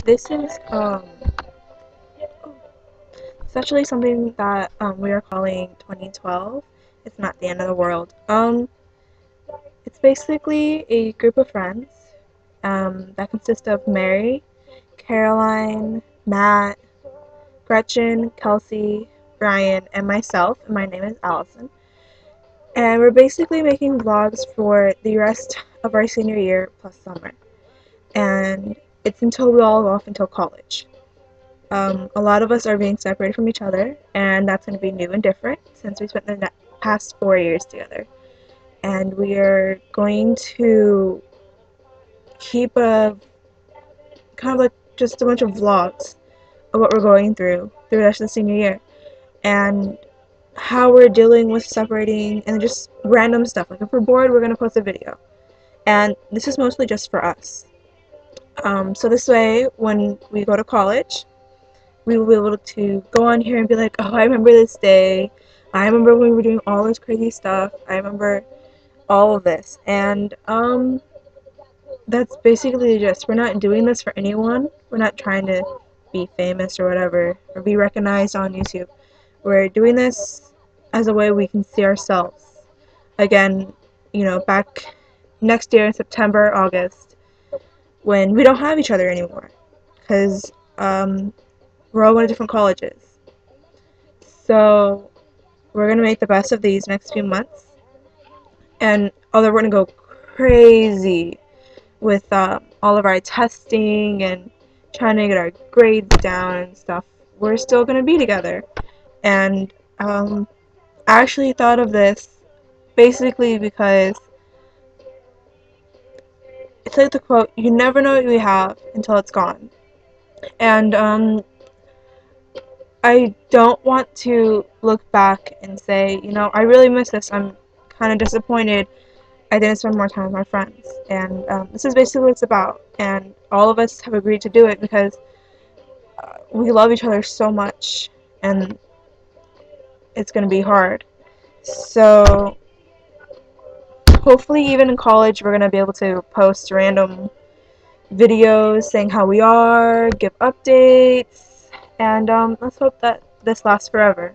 this is it's actually something that we are calling 2012. It's not the end of the world. It's basically a group of friends that consist of Mary, Caroline, Matt, Gretchen, Kelsey, Brian, and myself. And my name is Allison. And we're basically making vlogs for the rest of our senior year plus summer. And it's until we all go off until college. A lot of us are being separated from each other, and that's going to be new and different since we spent the past 4 years together. And we are going to keep a kind of like just a bunch of vlogs of what we're going through the rest of the senior year and how we're dealing with separating and just random stuff. Like if we're bored, we're going to post a video. And this is mostly just for us. So this way, when we go to college, we will be able to go on here and be like, oh, I remember this day. I remember when we were doing all this crazy stuff. I remember all of this. And that's basically just, we're not doing this for anyone. We're not trying to be famous or whatever, or be recognized on YouTube. We're doing this as a way we can see ourselves. Again, back next year in September, August, when we don't have each other anymore. Because we're all going to different colleges. So we're going to make the best of these next few months. And although we're going to go crazy with all of our testing and trying to get our grades down and stuff, we're still going to be together. And I actually thought of this basically because it's like the quote, you never know what you have until it's gone. And I don't want to look back and say, I really miss this. I'm kind of disappointed I didn't spend more time with my friends. And this is basically what it's about. And all of us have agreed to do it because we love each other so much. And it's going to be hard. So hopefully even in college we're going to be able to post random videos saying how we are, give updates, and let's hope that this lasts forever.